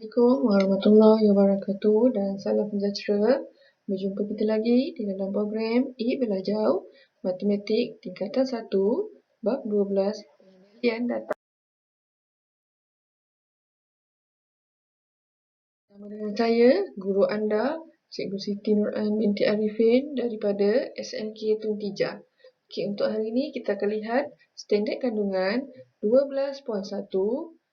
Assalamualaikum warahmatullahi wabarakatuh dan salam sejahtera. Berjumpa kita lagi di dalam program Belajar Matematik Tingkatan 1 Bab 12 Pengendalian Data. Bersama dengan saya, guru anda, Cikgu Siti Nur Ain binti Arifin daripada SMK Tun Tijah. Okey, untuk hari ini kita akan lihat standard kandungan 12.1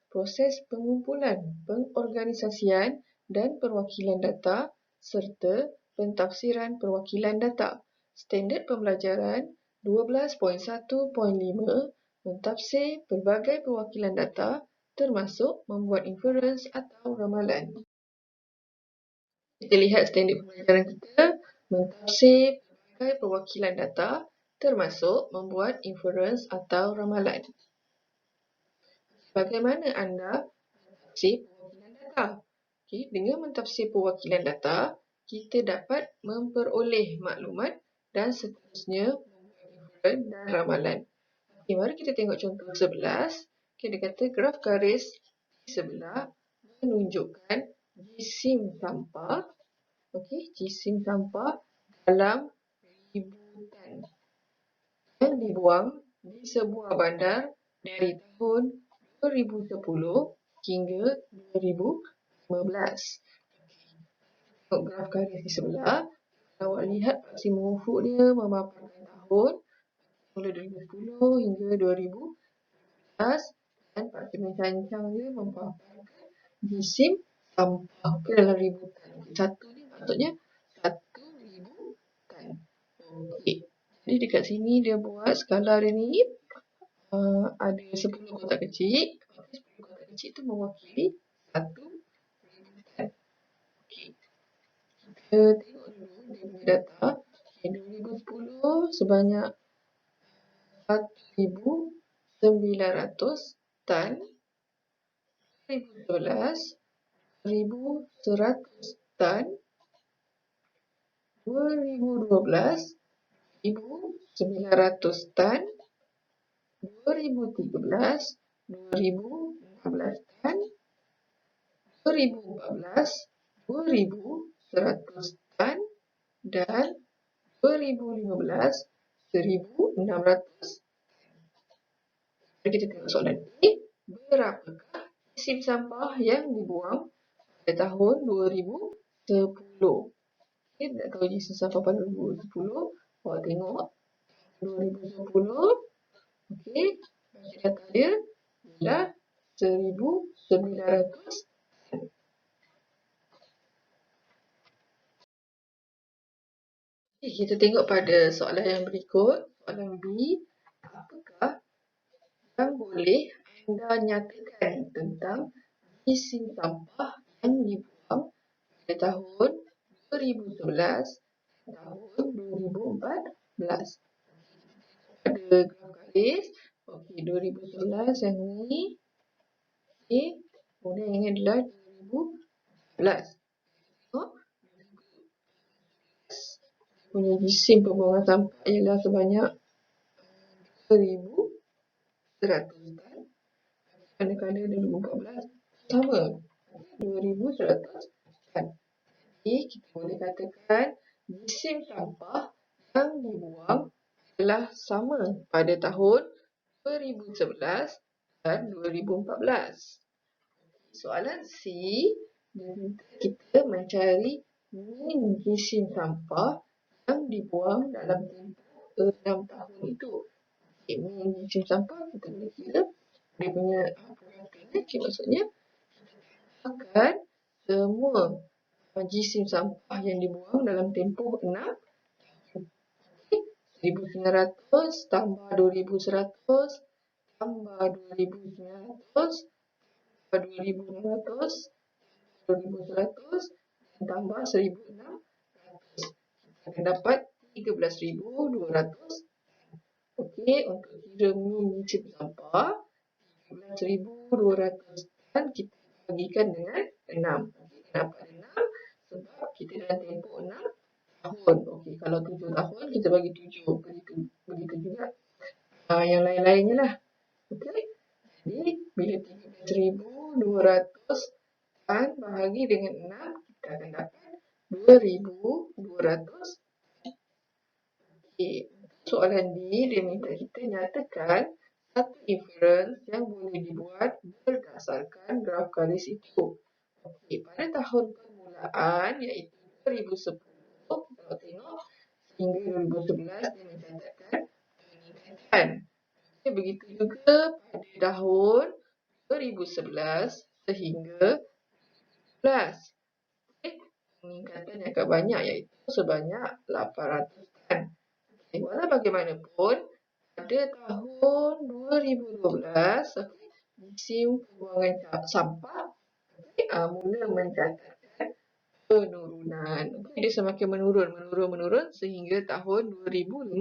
proses pengumpulan, pengorganisasian dan perwakilan data serta pentafsiran perwakilan data. Standard pembelajaran 12.1.5 mentafsir pelbagai perwakilan data termasuk membuat inference atau ramalan. Kita lihat standard pembelajaran kita mentafsir pelbagai perwakilan data termasuk membuat inference atau ramalan. Bagaimana anda mentafsir perwakilan data? Okay, dengan mentafsir perwakilan data, kita dapat memperoleh maklumat dan seterusnya membuat inference dan ramalan. Okay, mari kita tengok contoh 11. Okay, dia kata graf garis di sebelah menunjukkan jisim sampah. Okey, jisim sampah dalam ribuan yang dibuang di sebuah bandar dari tahun 2010 hingga 2015. Tengok graf garis di sebelah. Awak lihat maksimum ufuk dia memaparkan tahun mula 2010 hingga 2015 dan maksimum cancang dia memaparkan jisim sampah dalam ribuan. Satu ni maksudnya 1,000 tan. Okey. Jadi dekat sini dia buat skala dia ni ada 10 kotak kecil. 10 kotak kecil tu mewakili 1,000 tan. Okey. Kita tengok dulu dia punya data. Okay, 2010 sebanyak 1,900 tan. 2011 1,100 tan. 2012 1,900 tan. 2013 2,015 tan. 2014 2,100 tan dan 2015 1,600. Mari kita tengok soalan ini. Berapakah jisim sampah yang dibuang pada tahun 2010? Okay, nak tahu jisim sampah pada 2010. Awak tengok 2010. Okey, data dia ialah 1,900. Okay, kita tengok pada soalan yang berikut. Soalan B. Apakah yang boleh anda nyatakan tentang jisim sampah yang dibuang pada tahun 2011 dan tahun 2014? Pada graf garis. Okey, 2011 yang ni. Okey, kemudian yang ini adalah 2014. Tengok. Punya jisim pembuangan sampah ialah sebanyak 2,100 tan. Kadang-kadang 2014 sama 2,100 tan. Jadi kita boleh katakan jisim sampah yang dibuang adalah sama pada tahun 2011 dan 2014. Soalan C, kita mencari min jisim sampah yang dibuang dalam tempoh 6 tahun itu. Okay, min jisim sampah kita boleh kira dia punya okay, maksudnya akan semua jisim sampah yang dibuang dalam tempoh 6 tahun. Okay, 1,900 tambah 2,100 tambah 2,900 tambah 2,900 2,100 tambah 1,600. Kita akan dapat 13,200. Okey, untuk kira min jisim sampah 13,200 tan kita bagikan dengan 6. Kenapa 6? Sebab kita dalam tempoh 6 tahun. Okey, kalau 7 tahun kita bagi 7. Begitu juga yang lain-lainnya lah. Okey. Jadi bila 13,200 bahagi dengan 6, kita akan dapat 2,200. Okey, soalan ni dia minta kita nyatakan satu inference yang boleh dibuat berdasarkan graf garis itu. Okey, pada tahun permulaan iaitu 2010, kalau tengok hingga 2011 dia mencatatkan peningkatan. Okay, begitu juga pada tahun 2011 sehingga 2012. Okay, peningkatan yang agak banyak iaitu sebanyak 800 tan. Okay, walau bagaimanapun, pada tahun 2012, okay, musim pembuangan sampah mula mencatatkan penurunan. Okay, dia semakin menurun sehingga tahun 2015.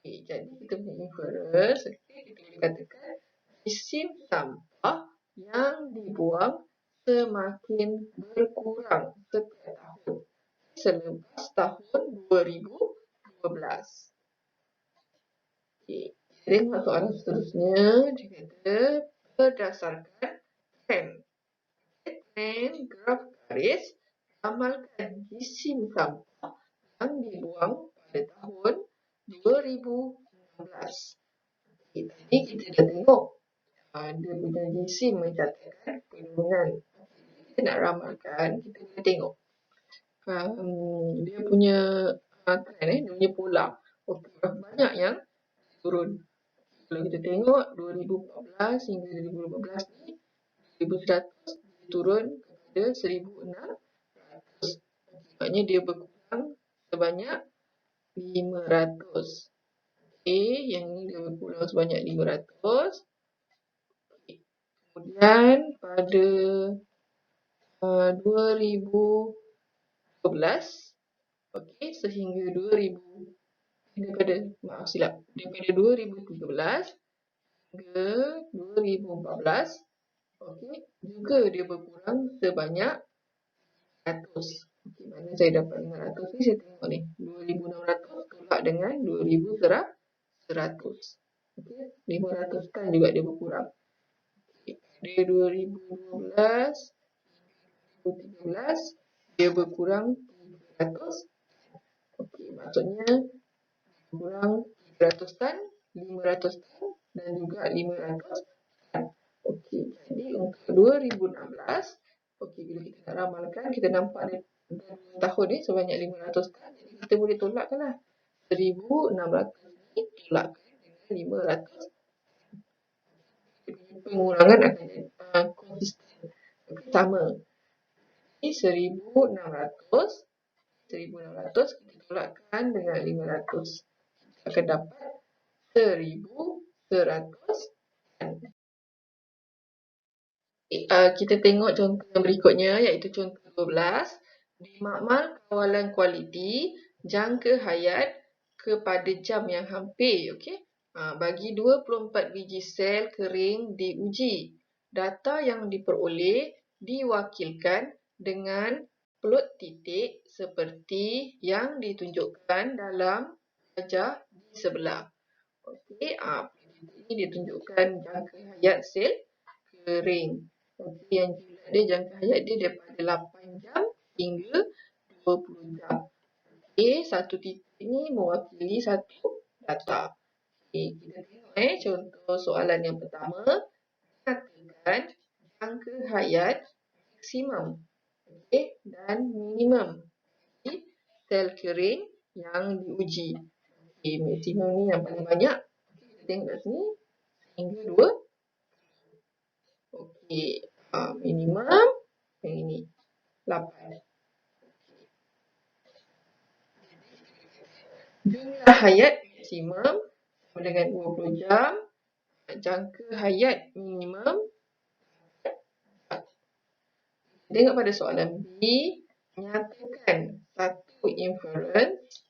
Okay, jadi kita punya inference, okay, kita boleh katakan isim sampah yang dibuang semakin berkurang setiap tahun selepas tahun 2012. Okay, tengok soalan seterusnya, dia kata berdasarkan trend. Trend graf garis, amalkan isim sampah yang dibuang pada tahun 2016. Okay, tadi kita dah tengok dia punya isim mencatatkan penurunan. Kita nak ramalkan, kita boleh tengok dia punya trend, dia punya pola. Okay, banyak yang turun. Kalau kita tengok 2014 hingga 2015 ni 1,100 turun kepada 1,600. Maksudnya dia berkurang sebanyak 500. Okay, yang ni dia berkurang sebanyak 500. Okay. Kemudian pada 2012, okay, sehingga 2000, daripada 2013 hingga 2014, okay, juga dia berkurang sebanyak 100. Okay, mana saya dapat 500 ni, saya tengok ni 2,600 tolak dengan 2,100. Okay, 500 kan juga dia berkurang. Okay, dari 2012 2013 dia berkurang 300. Okay, maksudnya kurang 300 tan, 500 tan dan juga 500 tan. Okey, jadi untuk 2016, okey, bila kita nak ramalkan, kita nampak ni tahun ni sebanyak 500 tan. Jadi kita boleh tolakkanlah 1,600 ni tolakkan dengan 500. Pengurangan akan jadi konsisten, sama. Jadi 1,600 kita tolakkan dengan 500. Akan dapat 1,100 tan. Kita tengok contoh yang berikutnya iaitu contoh 12. Di makmal kawalan kualiti, jangka hayat kepada jam yang hampir. Okay? Bagi 24 biji sel kering diuji. Data yang diperoleh diwakilkan dengan plot titik seperti yang ditunjukkan dalam gajah di sebelah. Okey, ini ditunjukkan jangka hayat sel kering. Okey, yang dia jangka hayat dia daripada 8 jam hingga 20 jam. Okey, satu titik ni mewakili satu data. Okey, kita tengok contoh soalan yang pertama. Katakan jangka hayat maksimum, okey, dan minimum sel kering yang diuji. Okay, maksimum ni yang paling banyak. Kita tengok kat sini hingga 2. Okey, minimum yang ini 8. Jumlah hayat maksimum sama dengan 20 jam. Jangka hayat minimum. Tengok pada soalan B, nyatakan satu inference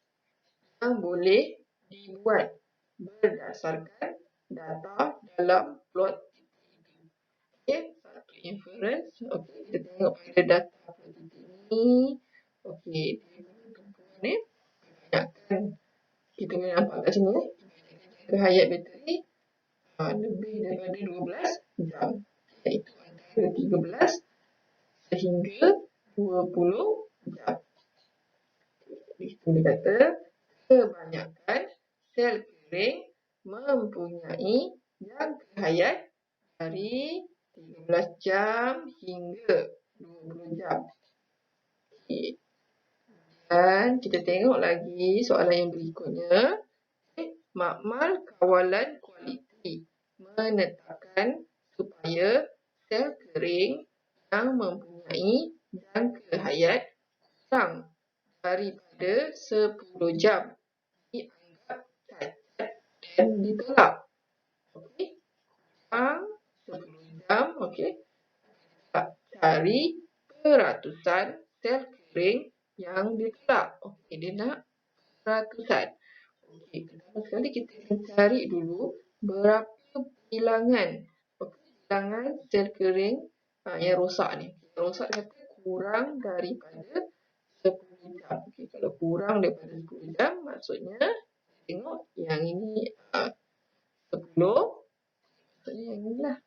yang boleh dibuat berdasarkan data dalam plot. Okey, satu inference. Okey, kita tengok pada data plot ini. Okey, ni banyakkan. Kita boleh nampak kat sini jangka hayat bateri lebih daripada 12 jam. Iaitu ke-13 sehingga 20 jam. Jadi kita kata kebanyakan sel kering mempunyai jangka hayat dari 13 jam hingga 20 jam. Okay. Dan kita tengok lagi soalan yang berikutnya. Makmal kawalan kualiti menetapkan supaya sel kering yang mempunyai jangka hayat kurang daripada 10 jam dianggap cacat dan ditolak. Okey, kurang 10 jam, okey. Cari peratusan sel kering yang ditolak. Okey, dia nak peratusan. Okey, pertama sekali kita akan cari dulu berapa bilangan sel kering yang rosak ni. Yang rosak kata kurang daripada 10 jam. Okey, kalau kurang daripada 10 jam maksudnya tengok yang ini 10. Maksudnya yang ni lah.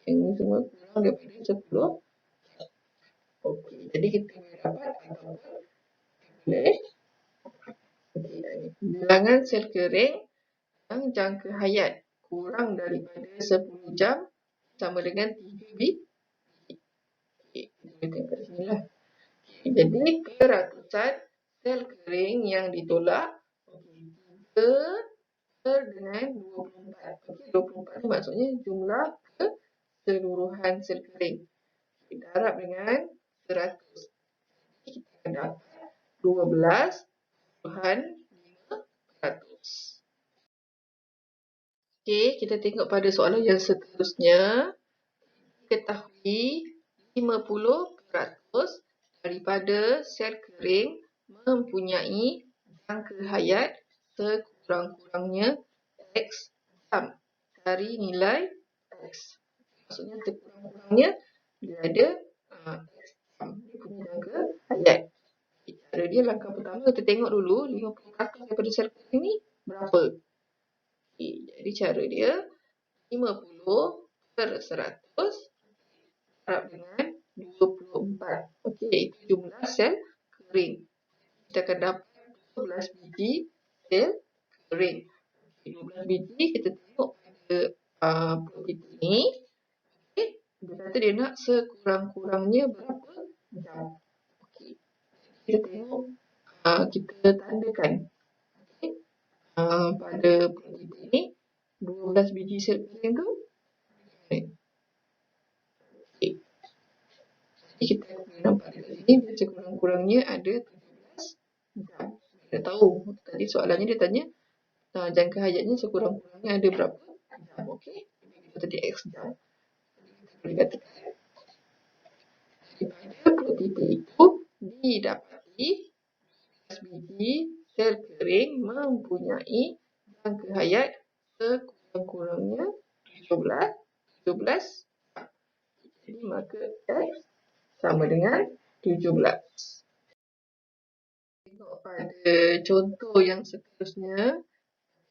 Yang ni semua kurang daripada 10. Okey, jadi kita boleh dapat ataupun boleh. Bilangan sel kering yang jangka hayat kurang daripada 10 jam sama dengan 3 biji. Kita tengok kat sini lah. Jadi peratusan sel kering yang ditolak 3 dengan 24. 24 ni maksudnya jumlah keseluruhan sel kering. Darab dengan 100. Kita akan dapat 12.5%. Okey, kita tengok pada soalan yang seterusnya. Ketahui 50% daripada sel kering mempunyai jangka hayat sekurang-kurangnya X jam dari nilai X. Maksudnya sekurang-kurangnya dia ada X jam. Dia punya jangka hayat. Cara dia langkah pertama kita tengok dulu 50% daripada sel kering ni berapa. Okay, jadi cara dia 50/100 darab dengan 24. Okey, itu jumlah sel kering. Kita akan dapat 12 biji sel kering. 12 biji kita tengok pada titik ni. Okey, dia kata dia nak sekurang-kurangnya berapa jam. Okey, kita tengok kita tandakan. Okey, pada titik ni 12 biji sel kering tu. Okey. Kita boleh nampak di sini dia sekurang-kurangnya ada 17 jam. Kita tahu tadi soalannya dia tanya jangka hayatnya sekurang-kurangnya ada berapa jam. Okey, kita tadi X jam. Kita boleh katakan daripada titik itu didapati 12 biji sel kering mempunyai jangka hayat sekurang-kurangnya 17 jam. Jadi maka X sama dengan 17. Tengok pada contoh yang seterusnya.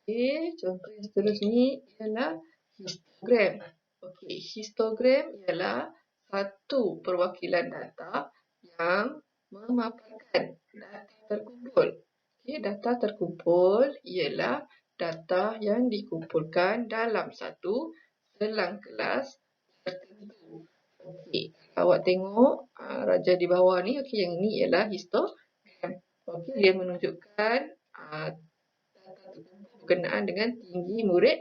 Okey, contoh yang seterusnya ialah histogram. Okey, histogram ialah satu perwakilan data yang memaparkan data terkumpul. Okey, data terkumpul ialah data yang dikumpulkan dalam satu selang kelas tertentu. Okey, awak tengok raja di bawah ni, okey, yang ini ialah histogram. Okey, dia menunjukkan data terkumpul berkenaan dengan tinggi murid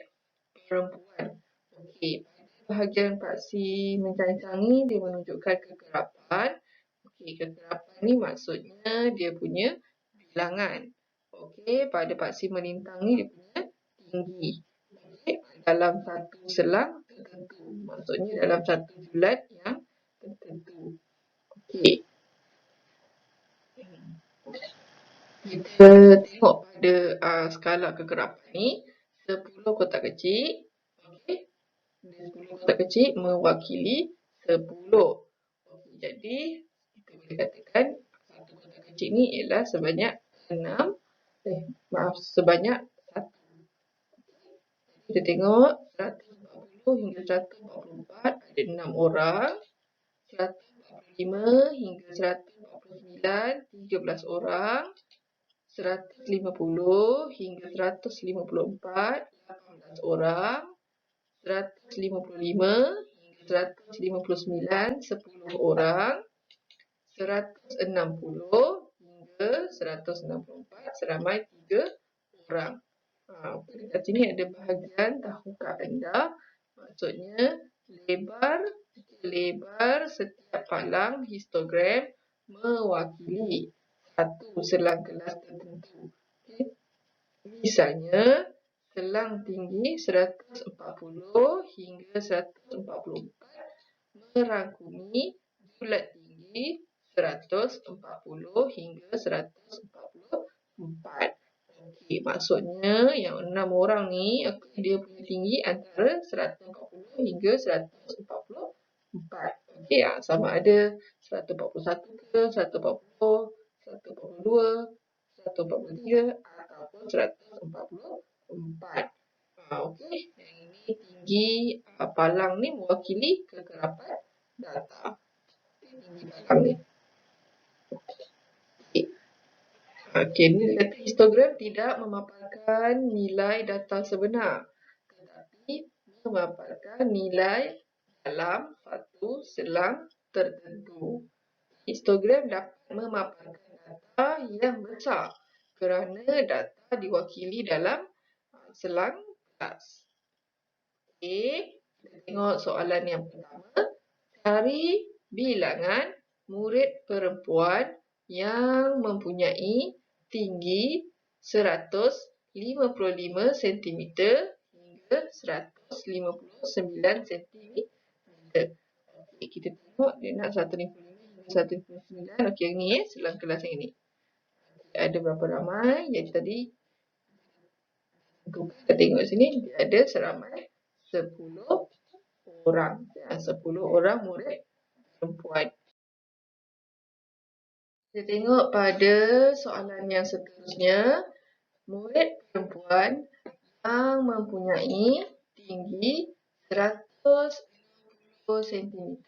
perempuan. Okey, bahagian paksi mencangcang ni dia menunjukkan kekerapan. Okey, kekerapan ni maksudnya dia punya bilangan. Okey, pada paksi melintang ni dia punya tinggi. Okey, dalam satu selang tertentu. Maksudnya dalam satu bulan yang tertentu. Okey. Kita tengok pada skala kekerapan ni 10 kotak kecil. Okey. 10 kotak kecil mewakili 10. Okey, jadi kita boleh katakan satu kotak kecil ni ialah sebanyak sebanyak 1. Kita tengok 140 hingga 144 ada 6 orang. 145 hingga 149, 13 orang. 150 hingga 154, 18 orang. 155 hingga 159, 10 orang. 160 hingga 164, seramai 3 orang. Kat sini ada bahagian tahukah anda? Maksudnya lebar setiap palang histogram mewakili satu selang kelas tertentu. Okay. Misalnya, selang tinggi 140 hingga 144 merangkumi bulat tinggi 140 hingga 144. Okey, maksudnya yang 6 orang ni dia punya tinggi antara 140 hingga 144. Okey, sama ada 141 ke 140, 142, 143 ataupun 144. Okey, yang ini tinggi palang ni mewakili kekerapan data. Tinggi palang ni. Okey, ni data histogram tidak memaparkan nilai data sebenar, tetapi memaparkan nilai dalam satu selang tertentu. Histogram dapat memaparkan data yang besar kerana data diwakili dalam selang kelas. Okey, kita tengok soalan yang pertama. Cari bilangan murid perempuan yang mempunyai tinggi 155 cm hingga 159 cm. Okey, kita tengok dia nak 155 hingga 159. Okey, yang ni selang kelas yang ini. Ada berapa ramai? Yang tadi kita tengok sini dia ada seramai 10 orang. 10 orang murid perempuan. Kita tengok pada soalan yang seterusnya. Murid perempuan yang mempunyai tinggi 160 cm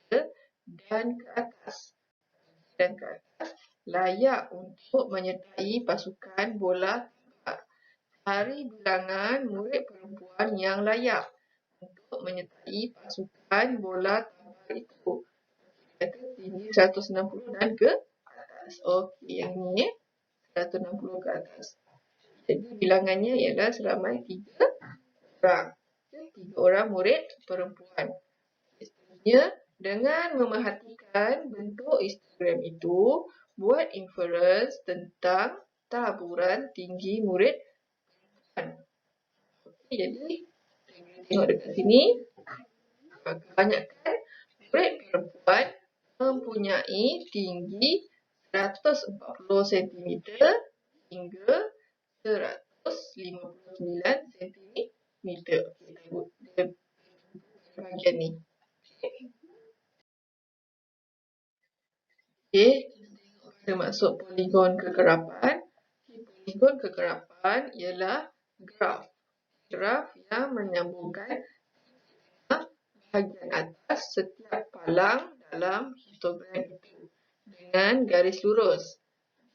dan ke atas layak untuk menyertai pasukan bola tampar. Cari bilangan murid perempuan yang layak untuk menyertai pasukan bola tampar itu. Kata tinggi 160 dan ke atas. Okey, yang ni 160 ke atas. Jadi bilangannya ialah seramai 3 orang. 3 orang murid perempuan. Seterusnya, dengan memerhatikan bentuk histogram itu, buat inference tentang taburan tinggi murid perempuan. Okey, jadi tengok dekat sini. Kebanyakan murid perempuan mempunyai tinggi 140 cm hingga 159 cm. Okey, dia bahagian ni. Okey, kita maksud poligon kekerapan. Poligon kekerapan ialah graf. Graf yang menyambungkan bahagian atas setiap palang dalam histogram itu dengan garis lurus.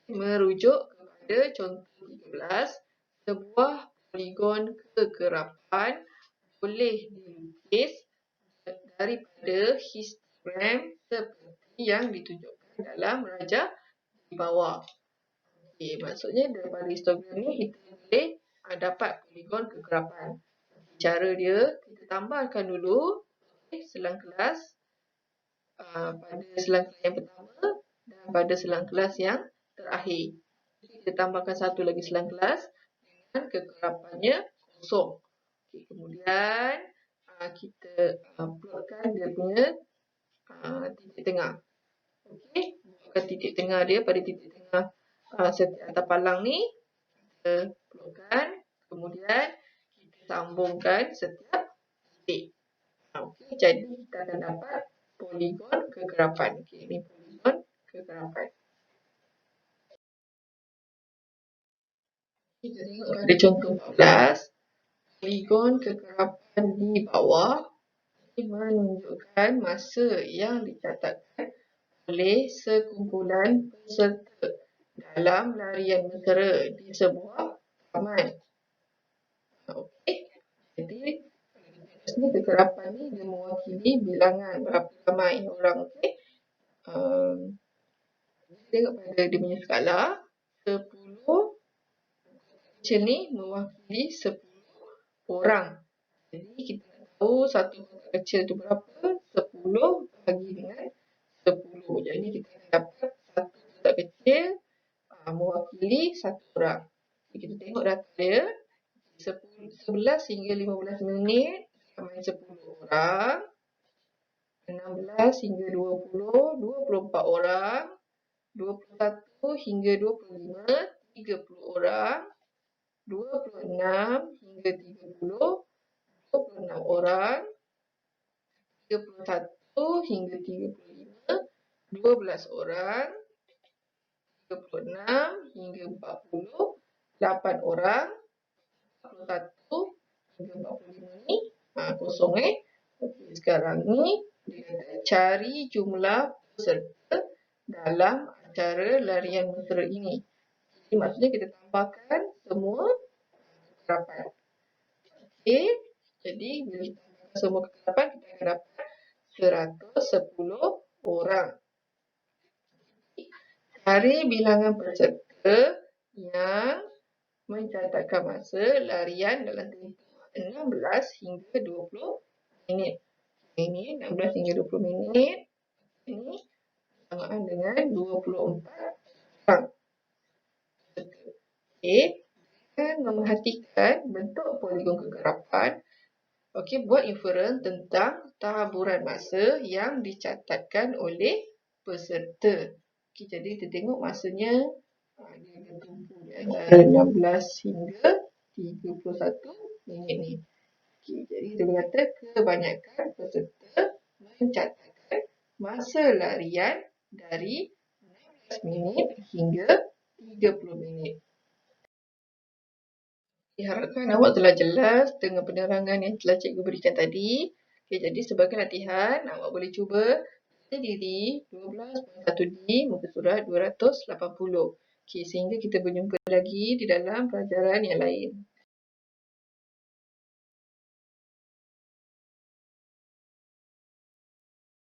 Merujuk kepada contoh 13, sebuah poligon kekerapan boleh dilukis daripada histogram seperti yang ditunjukkan dalam rajah di bawah. Okey, maksudnya daripada histogram ni kita boleh dapat poligon kekerapan. Cara dia, kita tambahkan dulu selang kelas pada selang kelas yang pertama dan pada selang kelas yang terakhir. Kita tambahkan satu lagi selang kelas dengan kekerapannya kosong. Okay, kemudian kita plotkan dia punya titik tengah. Okey, buatkan titik tengah dia pada titik tengah setiap atas palang ni. Kita plotkan, kemudian kita sambungkan setiap titik. Okey, jadi kita akan dapat poligon kekerapan. Okey, ini poligon kekerapan. Kita tengok pada contoh 14. Poligon kekerapan di bawah menunjukkan masa yang dicatatkan oleh sekumpulan peserta dalam larian mesra di sebuah taman. Okey, jadi kat sini kekerapan ni dia mewakili bilangan berapa ramai orang. Okey, tengok pada dia punya skala, 10 kecil ni mewakili 10 orang. Jadi kita nak tahu satu kotak kecil tu berapa, 10 bahagi dengan 10. Jadi kita akan dapat satu kotak kecil mewakili satu orang. Jadi kita tengok data dia, 11 hingga 15 minit ramai 10 orang, 16 hingga 20, 24 orang, 21 hingga 25, 30 orang, 26 hingga 30, 26 orang, 31 hingga 35, 12 orang, 36 hingga 40, 8 orang, 41 hingga 45 ni kosong Okey, sekarang ni dia kata cari jumlah peserta dalam acara larian mesra ini. Jadi maksudnya kita tambahkan semua kekerapan. Okey, jadi bila kita tambahkan semua kekerapan, kita akan dapat 110 orang. Cari bilangan peserta yang mencatatkan masa larian dalam tempoh 16 hingga 20 minit. Ini 16 hingga 20 minit. Ini bersamaan dengan 24 orang. Okey, dan memerhatikan bentuk poligon kegerapan. Okey, buat inferen tentang taburan masa yang dicatatkan oleh peserta. Okey, jadi kita tengok masanya dia bertumpu di antara 16 hingga 31 minit ni. Okey, jadi kita kata kebanyakan peserta mencatatkan masa larian dari 16 minit hingga 30 minit. Diharapkan awak telah jelas dengan penerangan yang telah cikgu berikan tadi. Okay, jadi sebagai latihan, awak boleh cuba diri 12.1D muka surat 280. Okay, sehingga kita berjumpa lagi di dalam pelajaran yang lain.